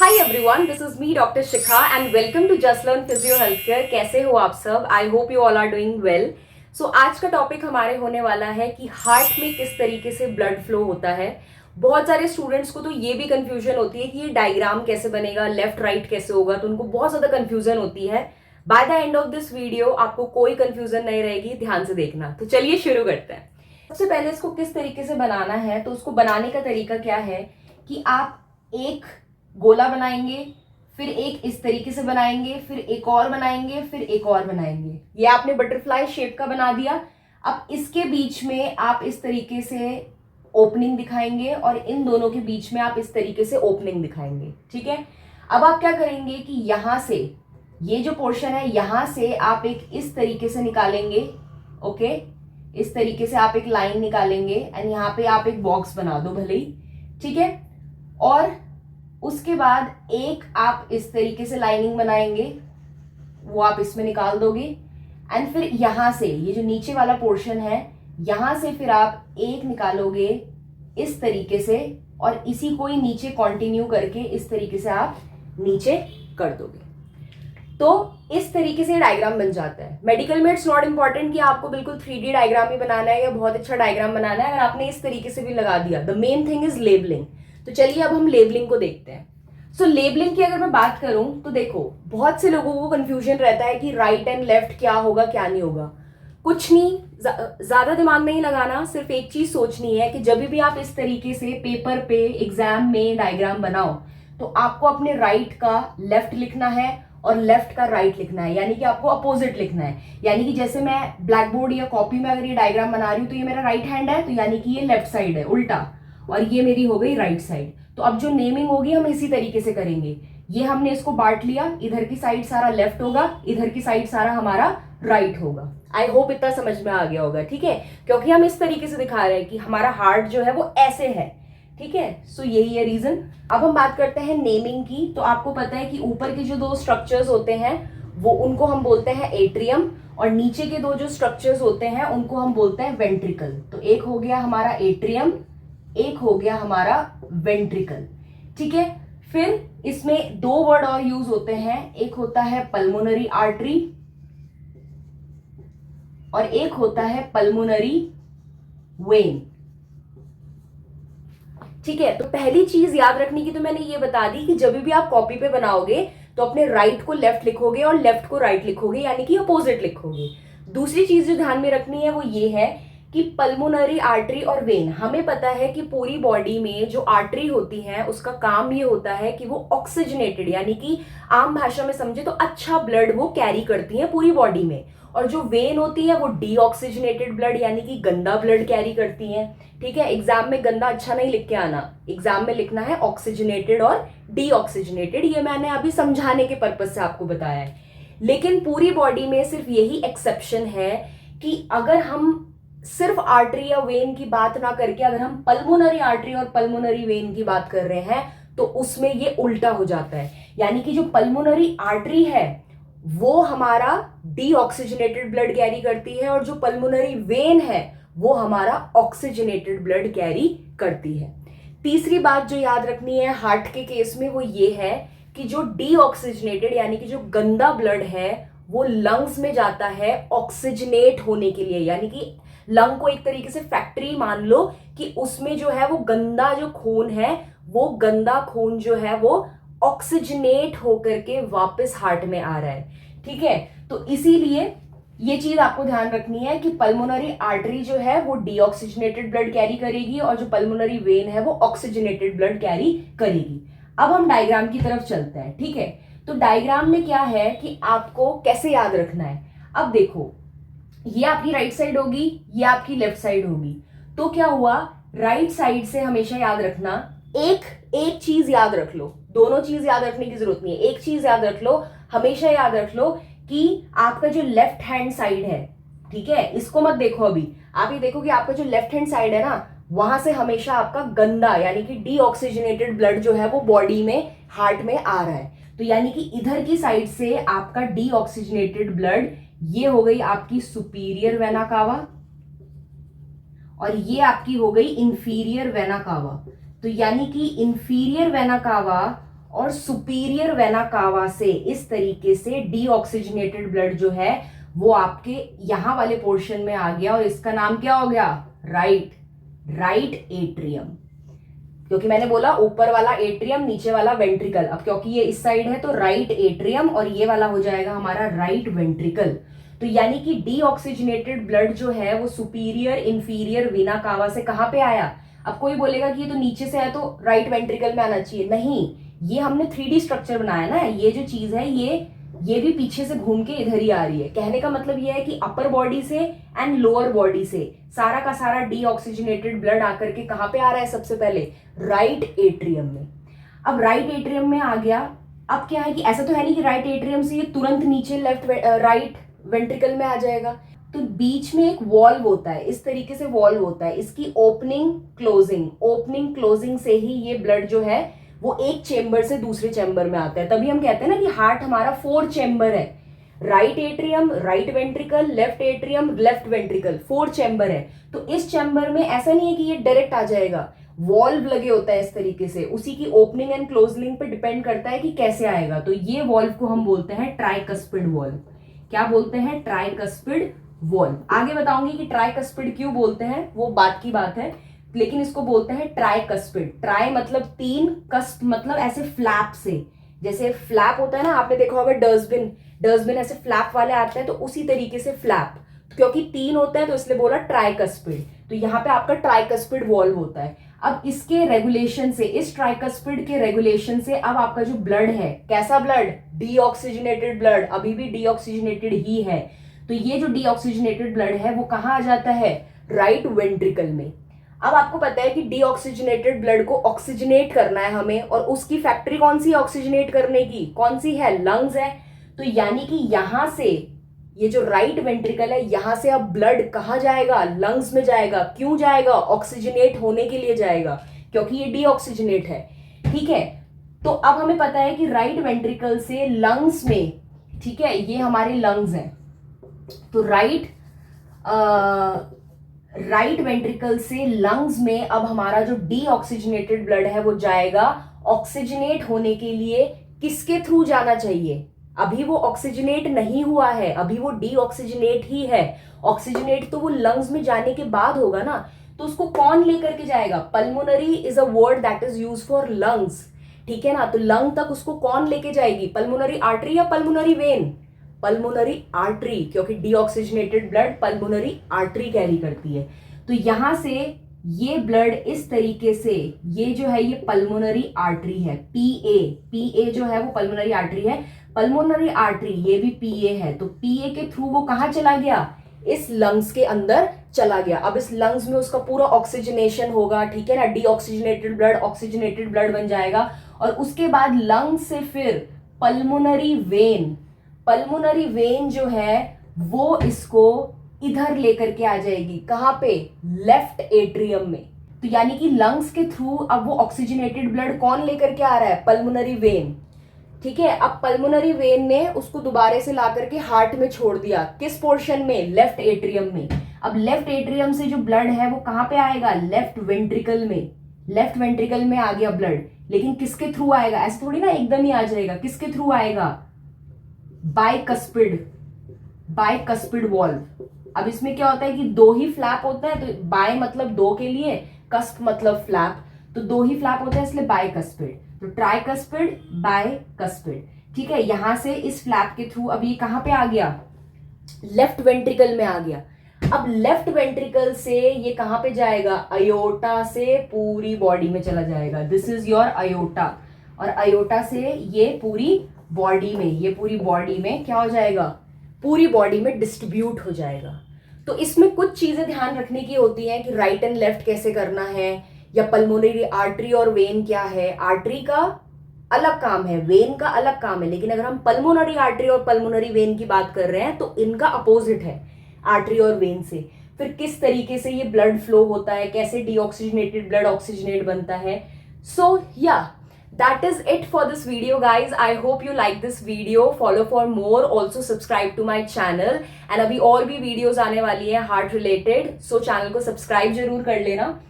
Hi everyone, this is me doctor Shikha and welcome to just learn physio health care. कैसे हो आप सब? I hope you all are doing well. So आज का topic हमारे होने वाला है कि हार्ट में किस तरीके से ब्लड फ्लो होता है। बहुत सारे स्टूडेंट्स को तो ये भी कंफ्यूजन होती है कि ये डायग्राम कैसे बनेगा, लेफ्ट राइट कैसे होगा, तो उनको बहुत ज्यादा कंफ्यूजन होती है। By the end of this video आपको कोई कंफ्यूजन नहीं रहेगी, ध्यान से देखना। तो चलिए शुरू करते हैं। सबसे पहले इसको किस तरीके से बनाना है, तो उसको बनाने का तरीका क्या है कि आप एक गोला बनाएंगे, फिर एक इस तरीके से बनाएंगे, फिर एक और बनाएंगे, फिर एक और बनाएंगे। ये आपने बटरफ्लाई शेप का बना दिया। अब इसके बीच में आप इस तरीके से ओपनिंग दिखाएंगे और इन दोनों के बीच में आप इस तरीके से ओपनिंग दिखाएंगे। ठीक है। अब आप क्या करेंगे कि यहां से ये जो पोर्शन है यहां से आप एक इस तरीके से निकालेंगे। ओके, इस तरीके से आप एक लाइन निकालेंगे एंड यहाँ पे आप एक बॉक्स बना दो भले ही। ठीक है। और उसके बाद एक आप इस तरीके से लाइनिंग बनाएंगे, वो आप इसमें निकाल दोगे एंड फिर यहां से ये जो नीचे वाला पोर्शन है यहां से फिर आप एक निकालोगे इस तरीके से और इसी को ही नीचे कंटिन्यू करके इस तरीके से आप नीचे कर दोगे। तो इस तरीके से डायग्राम बन जाता है। मेडिकल में इट्स नॉट इंपॉर्टेंट कि आपको बिल्कुल 3D डायग्राम ही बनाना है या बहुत अच्छा डायग्राम बनाना है। अगर आपने इस तरीके से भी लगा दिया, the main thing is labelling. तो चलिए अब हम लेबलिंग को देखते हैं। सो लेबलिंग की अगर मैं बात करूं तो देखो, बहुत से लोगों को कंफ्यूजन रहता है कि राइट एंड लेफ्ट क्या होगा क्या नहीं होगा। कुछ नहीं, ज्यादा दिमाग नहीं लगाना, सिर्फ एक चीज सोचनी है कि जब भी आप इस तरीके से पेपर पे एग्जाम में डायग्राम बनाओ तो आपको अपने राइट का लेफ्ट लिखना है और लेफ्ट का राइट लिखना है, यानी कि आपको अपोजिट लिखना है। यानी कि जैसे मैं ब्लैक बोर्ड या कॉपी में अगर ये डायग्राम बना रही हूं तो ये मेरा राइट हैंड है, तो यानी कि ये लेफ्ट साइड है उल्टा, और ये मेरी हो गई राइट साइड। तो अब जो नेमिंग होगी हम इसी तरीके से करेंगे। ये हमने इसको बांट लिया, इधर की साइड सारा लेफ्ट होगा, इधर की साइड सारा हमारा राइट होगा। आई होप इतना समझ में आ गया होगा। ठीक है, क्योंकि हम इस तरीके से दिखा रहे हैं कि हमारा हार्ट जो है वो ऐसे है। ठीक है, सो यही है रीजन। अब हम बात करते हैं नेमिंग की। तो आपको पता है कि ऊपर के जो दो स्ट्रक्चर्स होते हैं वो उनको हम बोलते हैं एट्रियम, और नीचे के दो जो स्ट्रक्चर्स होते हैं उनको हम बोलते हैं वेंट्रिकल। तो एक हो गया हमारा एट्रियम, एक हो गया हमारा वेंट्रिकल। ठीक है। फिर इसमें दो वर्ड और यूज होते हैं, एक होता है पल्मोनरी आर्टरी और एक होता है पल्मोनरी वेन। ठीक है, तो पहली चीज याद रखने की तो मैंने ये बता दी कि जब भी आप कॉपी पे बनाओगे तो अपने राइट को लेफ्ट लिखोगे और लेफ्ट को राइट लिखोगे, यानी कि अपोजिट लिखोगे। दूसरी चीज जो ध्यान में रखनी है वो ये है कि पल्मोनरी आर्टरी और वेन, हमें पता है कि पूरी बॉडी में जो आर्टरी होती है उसका काम ये होता है कि वो ऑक्सीजनेटेड, यानी कि आम भाषा में समझे तो अच्छा ब्लड वो कैरी करती है पूरी बॉडी में। और जो वेन होती है वो डीऑक्सीजनेटेड ब्लड, यानी कि गंदा ब्लड कैरी करती है। ठीक है, एग्जाम में गंदा अच्छा नहीं लिख के आना, एग्जाम में लिखना है ऑक्सीजनेटेड और डीऑक्सीजनेटेड। ये मैंने अभी समझाने के पर्पज से आपको बताया है। लेकिन पूरी बॉडी में सिर्फ यही एक्सेप्शन है कि अगर हम सिर्फ आर्टरी या वेन की बात ना करके अगर हम पल्मोनरी आर्टरी और पल्मोनरी वेन की बात कर रहे हैं तो उसमें ये उल्टा हो जाता है। यानी कि जो पल्मोनरी आर्टरी है वो हमारा डीऑक्सीजनेटेड ब्लड कैरी करती है और जो पल्मोनरी वेन है वो हमारा ऑक्सीजनेटेड ब्लड कैरी करती है। तीसरी बात जो याद रखनी है हार्ट के केस में वो ये है कि जो डीऑक्सीजनेटेड यानी कि जो गंदा ब्लड है वो लंग्स में जाता है ऑक्सीजनेट होने के लिए। यानी कि लंग को एक तरीके से फैक्ट्री मान लो कि उसमें जो है वो गंदा जो खून है, वो गंदा खून जो है वो ऑक्सीजनेट होकर के वापस हार्ट में आ रहा है। ठीक है, तो इसीलिए ये चीज आपको ध्यान रखनी है कि पल्मोनरी आर्टरी जो है वो डीऑक्सीजनेटेड ब्लड कैरी करेगी और जो पल्मोनरी वेन है वो ऑक्सीजनेटेड ब्लड कैरी करेगी। अब हम डायग्राम की तरफ चलते हैं। ठीक है, तो डायग्राम में क्या है कि आपको कैसे याद रखना है। अब देखो, ये आपकी राइट साइड होगी, ये आपकी लेफ्ट साइड होगी। तो क्या हुआ, राइट साइड से हमेशा याद रखना, एक चीज याद रख लो, दोनों चीज याद रखने की जरूरत नहीं है, एक चीज याद रख लो, हमेशा याद रख लो कि आपका जो लेफ्ट हैंड साइड है, ठीक है, इसको मत देखो अभी, आप ये देखो कि आपका जो लेफ्ट हैंड साइड है ना, वहां से हमेशा आपका गंदा यानी कि डीऑक्सीजनेटेड ब्लड जो है वो बॉडी में हार्ट में आ रहा है। तो यानी कि इधर की साइड से आपका डीऑक्सीजनेटेड ब्लड, ये हो गई आपकी सुपीरियर वेना कावा और ये आपकी हो गई इंफीरियर वेना कावा। तो यानी कि इंफीरियर वेना कावा और सुपीरियर वेना कावा से इस तरीके से डीऑक्सीजनेटेड ब्लड जो है वो आपके यहां वाले पोर्शन में आ गया और इसका नाम क्या हो गया? Right atrium. क्योंकि मैंने बोला ऊपर वाला एट्रियम नीचे वाला वेंट्रिकल, अब क्योंकि ये इस साइड है तो राइट एट्रियम और ये वाला हो जाएगा हमारा राइट वेंट्रिकल। तो यानी कि डीऑक्सीजनेटेड ब्लड जो है वो सुपीरियर इंफीरियर वीना कावा से कहां पे आया? अब कोई बोलेगा कि ये तो नीचे से है तो राइट वेंट्रिकल में आना चाहिए, नहीं, ये हमने 3D स्ट्रक्चर बनाया ना, ये जो चीज है ये भी पीछे से घूम के इधर ही आ रही है। कहने का मतलब ये है कि अपर बॉडी से एंड लोअर बॉडी से सारा का सारा डीऑक्सीजनेटेड ब्लड आकर के कहां पे आ रहा है? सबसे पहले राइट एट्रियम में। अब राइट एट्रियम में आ गया, अब क्या है कि ऐसा तो है नहीं कि राइट एट्रियम से ये तुरंत नीचे राइट वेंट्रिकल में आ जाएगा, तो बीच में एक वॉल्व होता है, इस तरीके से वॉल्व होता है, इसकी ओपनिंग क्लोजिंग से ही ये ब्लड जो है वो एक चेंबर से दूसरे चेंबर में आता है। तभी हम कहते हैं ना कि हार्ट हमारा 4 चेंबर है, right atrium, right ventricle, left atrium, left ventricle, 4 chamber है। तो इस चेंबर में ऐसा नहीं है कि ये डायरेक्ट आ जाएगा, वॉल्व लगे होता है इस तरीके से, उसी की ओपनिंग एंड क्लोजिंग पे डिपेंड करता है कि कैसे आएगा। तो ये वॉल्व को हम बोलते हैं ट्राइकस्पिड वॉल्व। क्या बोलते हैं? Tricuspid valve. आगे बताऊंगी कि ट्राइकस्पिड क्यों बोलते हैं, वो बात की बात है, लेकिन इसको बोलते हैं ट्राइकस्पिड। ट्राई मतलब 3, कस्प मतलब ऐसे फ्लैप से, जैसे फ्लैप होता है ना, आपने देखा होगा डस्टबिन ऐसे फ्लैप वाले आते हैं, तो उसी तरीके से फ्लैप, क्योंकि 3 होते हैं तो इसलिए बोला ट्राइकस्पिड। तो यहाँ पे आपका ट्राइकस्पिड वॉल्व होता है। अब इसके रेगुलेशन से, इस ट्राइकस्पिड के रेगुलेशन से अब आपका जो ब्लड है, कैसा ब्लड? डीऑक्सीजनेटेड ब्लड, अभी भी डीऑक्सीजनेटेड ही है। तो ये जो डीऑक्सीजनेटेड ब्लड है वो कहाँ आ जाता है? राइट वेंट्रिकल में। अब आपको पता है कि डीऑक्सीजनेटेड ब्लड को ऑक्सीजनेट करना है हमें, और उसकी फैक्ट्री कौन सी है ऑक्सीजनेट करने की? कौन सी है? लंग्स है। तो यानी कि यहां से ये जो राइट वेंट्रिकल है, यहां से अब ब्लड कहां जाएगा? लंग्स में जाएगा। क्यों जाएगा? ऑक्सीजनेट होने के लिए जाएगा, क्योंकि ये डीऑक्सीजनेट है। ठीक है, तो अब हमें पता है कि राइट वेंट्रिकल से लंग्स में, ठीक है, ये हमारे लंग्स हैं, तो राइट वेंट्रिकल से लंग्स में अब हमारा जो डीऑक्सीजनेटेड ब्लड है वो जाएगा। ऑक्सीजनेट होने के लिए किसके थ्रू जाना चाहिए? अभी वो ऑक्सीजनेट नहीं हुआ है, अभी वो डीऑक्सीजनेट ही है। ऑक्सीजनेट तो वो लंग्स में जाने के बाद होगा ना, तो उसको कौन लेकर के जाएगा? Pulmonary is a word that is use for lungs, ठीक है ना। तो लंग तक उसको कौन लेके जाएगी? पल्मोनरी आर्टरी या पल्मोनरी वेन? पल्मोनरी आर्टरी, क्योंकि deoxygenated blood pulmonary artery carry करती है। तो यहां से ये ब्लड इस तरीके से, ये जो है ये पल्मोनरी आर्टरी है, पीए जो है वो पल्मोनरी आर्टरी है। पल्मोनरी आर्टरी ये भी पीए है, तो पीए के थ्रू वो कहां चला गया? इस लंग्स के अंदर चला गया। अब इस लंग्स में उसका पूरा ऑक्सीजनेशन होगा, ठीक है ना, डीऑक्सीजनेटेड ब्लड ऑक्सीजनेटेड ब्लड बन जाएगा। और उसके बाद लंग्स से फिर पल्मोनरी वेन जो है वो इसको इधर लेकर के आ जाएगी, कहां पे? लेफ्ट एट्रियम में। तो यानी कि लंग्स के थ्रू अब वो ऑक्सीजनेटेड ब्लड कौन लेकर के आ रहा है? पल्मोनरी वेन, ठीक है। अब पल्मोनरी वेन ने उसको दोबारा से ला करके हार्ट में छोड़ दिया, किस पोर्शन में? लेफ्ट एट्रियम में। अब लेफ्ट एट्रियम से जो ब्लड है वो कहां पे आएगा? लेफ्ट वेंट्रिकल में। लेफ्ट वेंट्रिकल में आ गया ब्लड, लेकिन किसके थ्रू आएगा? ऐसे थोड़ी ना एकदम ही आ जाएगा, किसके थ्रू आएगा? Bicuspid valve. अब इसमें क्या होता है कि 2 ही फ्लैप होता है, तो बाय मतलब 2 के लिए, कस्प मतलब फ्लैप, तो 2 ही फ्लैप होता है इसलिए बाइकस्पिड। तो ट्राइकस्पिड, बाइकस्पिड, ठीक है। यहां से इस फ्लैप के थ्रू अब ये कहां पे आ गया? लेफ्ट वेंट्रिकल में आ गया। अब लेफ्ट वेंट्रिकल से ये कहां पे जाएगा? अयोटा से पूरी बॉडी में चला जाएगा। दिस इज योर अयोटा, और अयोटा से ये पूरी बॉडी में क्या हो जाएगा? पूरी बॉडी में डिस्ट्रीब्यूट हो जाएगा। तो इसमें कुछ चीजें ध्यान रखने की होती हैं कि राइट एंड लेफ्ट कैसे करना है, या पल्मोनरी आर्टरी और वेन क्या है। आर्टरी का अलग काम है, वेन का अलग काम है, लेकिन अगर हम पल्मोनरी आर्टरी और पल्मोनरी वेन की बात कर रहे हैं तो इनका अपोजिट है आर्टरी और वेन से। फिर किस तरीके से ये ब्लड फ्लो होता है, कैसे डीऑक्सीजनेटेड ब्लड ऑक्सीजनेट बनता है। सो या that is it for this video, guys. I hope you like this video. Follow for more, also subscribe to my channel, and अभी और भी videos आने वाली है heart related, so channel को subscribe जरूर कर लेना।